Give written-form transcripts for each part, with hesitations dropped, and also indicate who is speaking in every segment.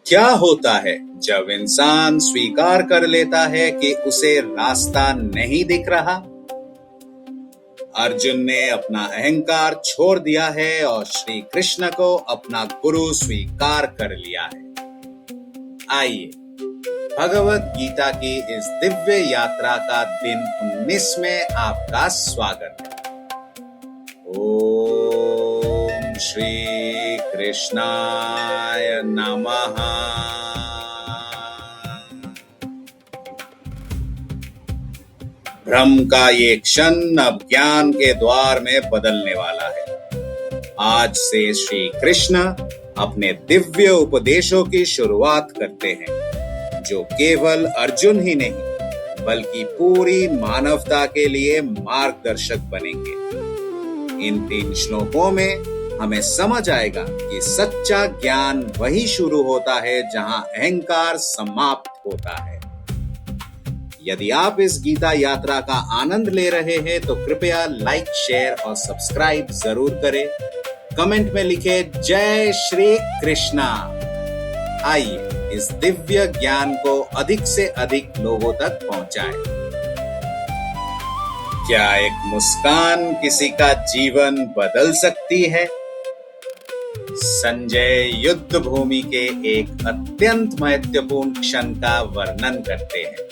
Speaker 1: क्या होता है जब इंसान स्वीकार कर लेता है कि उसे रास्ता नहीं दिख रहा? अर्जुन ने अपना अहंकार छोड़ दिया है और श्री कृष्ण को अपना गुरु स्वीकार कर लिया है। आइए भगवत गीता की इस दिव्य यात्रा का दिन 19 में आपका स्वागत है। ओम श्री कृष्णाय नमः। भ्रम का ये क्षण अब ज्ञान के द्वार में बदलने वाला है। आज से श्री कृष्ण अपने दिव्य उपदेशों की शुरुआत करते हैं, जो केवल अर्जुन ही नहीं बल्कि पूरी मानवता के लिए मार्गदर्शक बनेंगे। इन 3 श्लोकों में हमें समझ आएगा कि सच्चा ज्ञान वही शुरू होता है जहां अहंकार समाप्त होता है। यदि आप इस गीता यात्रा का आनंद ले रहे हैं तो कृपया लाइक, शेयर और सब्सक्राइब जरूर करें। कमेंट में लिखें जय श्री कृष्णा। आइए इस दिव्य ज्ञान को अधिक से अधिक लोगों तक पहुंचाएं। क्या एक मुस्कान किसी का जीवन बदल सकती है? संजय युद्ध भूमि के एक अत्यंत महत्वपूर्ण क्षण का वर्णन करते हैं।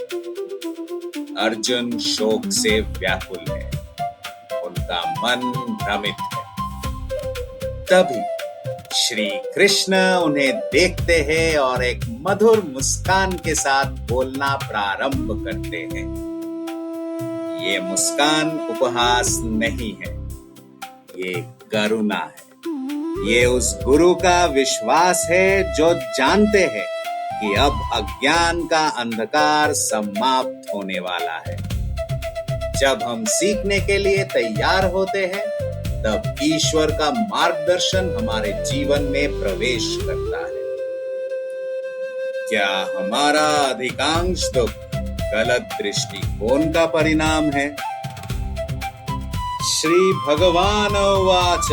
Speaker 1: अर्जुन शोक से व्याकुल है, उनका मन भ्रमित है। तभी श्री कृष्ण उन्हें देखते हैं और एक मधुर मुस्कान के साथ बोलना प्रारंभ करते हैं। ये मुस्कान उपहास नहीं है, ये करुणा है। ये उस गुरु का विश्वास है जो जानते हैं कि अब अज्ञान का अंधकार समाप्त होने वाला है। जब हम सीखने के लिए तैयार होते हैं, तब ईश्वर का मार्गदर्शन हमारे जीवन में प्रवेश करता है। क्या हमारा अधिकांश दुख गलत दृष्टिकोण का परिणाम है? श्री भगवान उवाच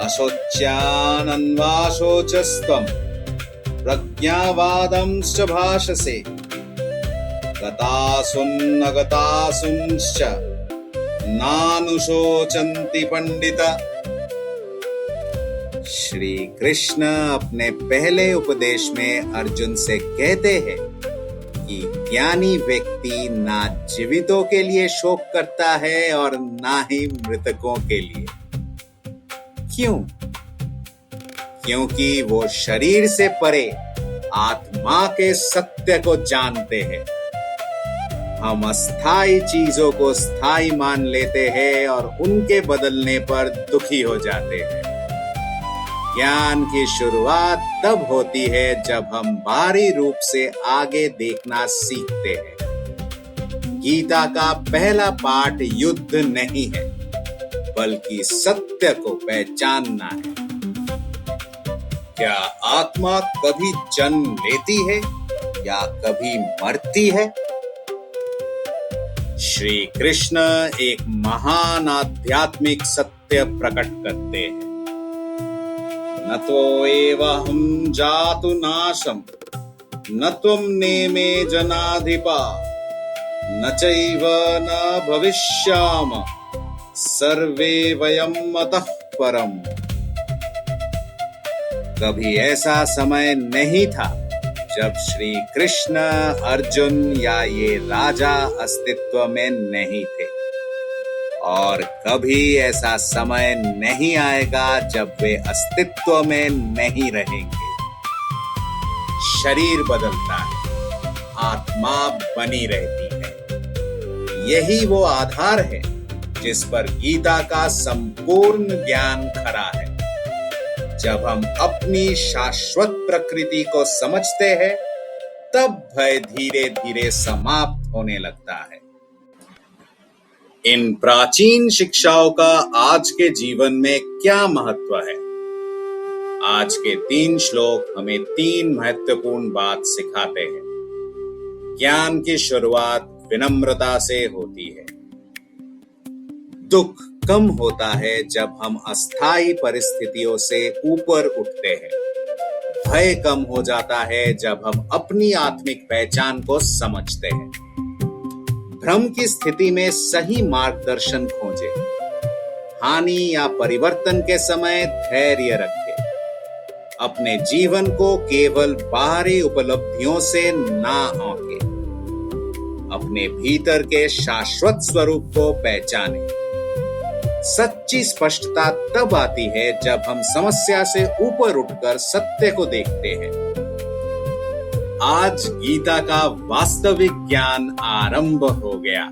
Speaker 1: अशोच्यानन्वाशोचस्त्वं प्रज्ञावादंश्च भाषसे गतासुन्नगतासुंश्च नानुशोचन्ति पंडित। श्री कृष्ण अपने पहले उपदेश में अर्जुन से कहते हैं कि ज्ञानी व्यक्ति ना जीवितों के लिए शोक करता है और ना ही मृतकों के लिए। क्यों? क्योंकि वो शरीर से परे आत्मा के सत्य को जानते हैं। हम अस्थायी चीजों को स्थायी मान लेते हैं और उनके बदलने पर दुखी हो जाते हैं। ज्ञान की शुरुआत तब होती है जब हम बाहरी रूप से आगे देखना सीखते हैं। गीता का पहला पाठ युद्ध नहीं है, बल्कि सत्य को पहचानना है। क्या आत्मा कभी जन्म लेती है या कभी मरती है? श्री कृष्ण एक महान आध्यात्मिक सत्य प्रकट करते हैं। न तो एवं जातु नाशम न त्वं नेमे जनाधिपा न चैव न भविष्याम सर्वे वयम मतः परम। कभी ऐसा समय नहीं था जब श्री कृष्ण, अर्जुन या ये राजा अस्तित्व में नहीं थे, और कभी ऐसा समय नहीं आएगा जब वे अस्तित्व में नहीं रहेंगे। शरीर बदलता है, आत्मा बनी रहती है। यही वो आधार है जिस पर गीता का संपूर्ण ज्ञान खड़ा है। जब हम अपनी शाश्वत प्रकृति को समझते हैं, तब भय धीरे धीरे समाप्त होने लगता है। इन प्राचीन शिक्षाओं का आज के जीवन में क्या महत्व है? आज के 3 श्लोक हमें 3 महत्वपूर्ण बात सिखाते हैं। ज्ञान की शुरुआत विनम्रता से होती है। दुख कम होता है जब हम अस्थायी परिस्थितियों से ऊपर उठते हैं। भय कम हो जाता है जब हम अपनी आत्मिक पहचान को समझते हैं। भ्रम की स्थिति में सही मार्गदर्शन खोजें। हानि या परिवर्तन के समय धैर्य रखें। अपने जीवन को केवल बाहरी उपलब्धियों से ना आंकें। अपने भीतर के शाश्वत स्वरूप को पहचानें। सच्ची स्पष्टता तब आती है जब हम समस्या से ऊपर उठकर सत्य को देखते हैं। आज गीता का वास्तविक ज्ञान आरंभ हो गया।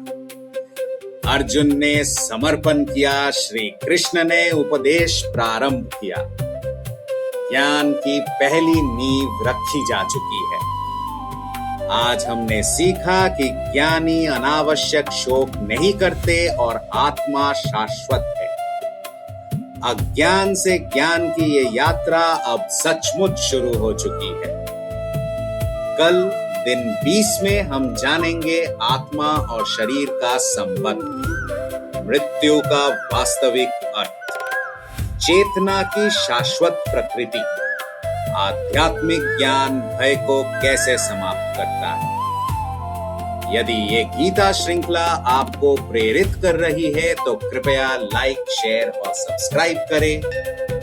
Speaker 1: अर्जुन ने समर्पण किया, श्री कृष्ण ने उपदेश प्रारंभ किया। ज्ञान की पहली नींव रखी जा चुकी है। आज हमने सीखा कि ज्ञानी अनावश्यक शोक नहीं करते और आत्मा शाश्वत है। अज्ञान से ज्ञान की ये यात्रा अब सचमुच शुरू हो चुकी है। कल दिन 20 में हम जानेंगे आत्मा और शरीर का संबंध, मृत्यु का वास्तविक अर्थ, चेतना की शाश्वत प्रकृति, आध्यात्मिक ज्ञान भय को कैसे समाप्त करता है। यदि ये गीता श्रृंखला आपको प्रेरित कर रही है तो कृपया लाइक, शेयर और सब्सक्राइब करें।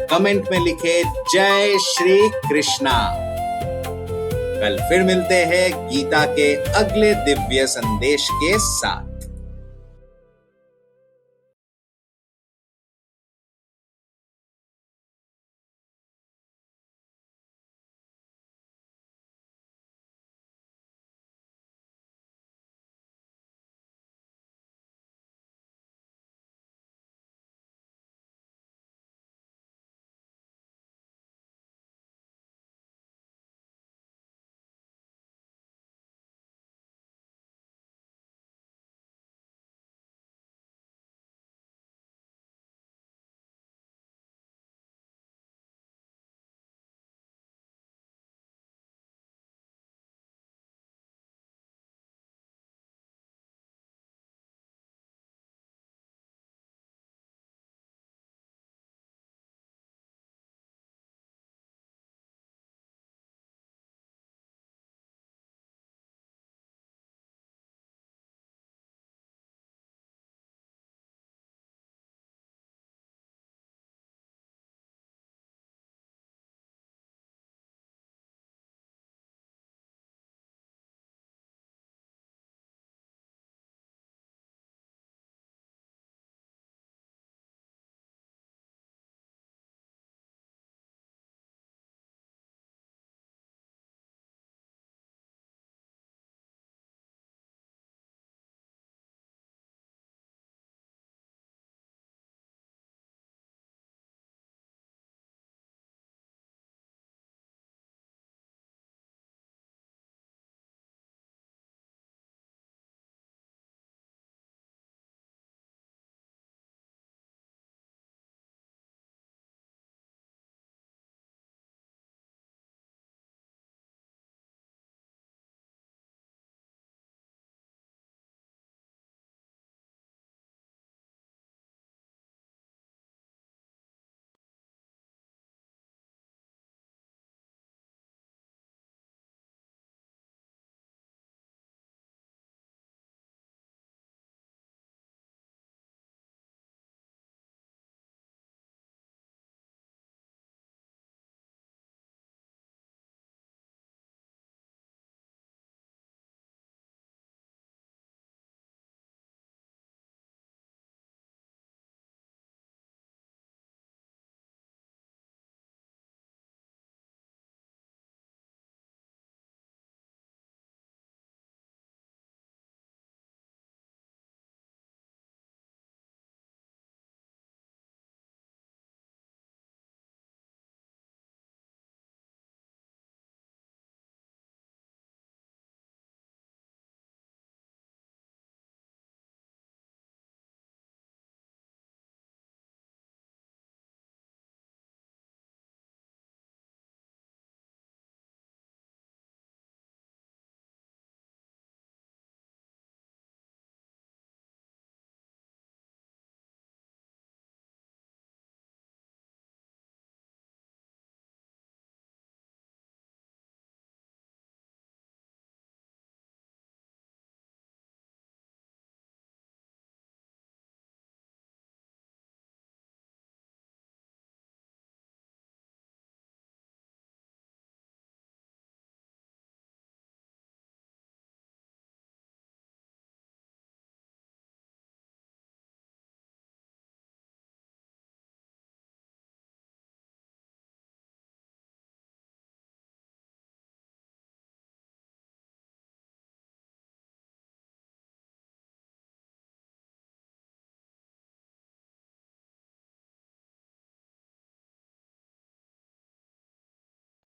Speaker 1: कमेंट में लिखें जय श्री कृष्णा। कल फिर मिलते हैं गीता के अगले दिव्य संदेश के साथ।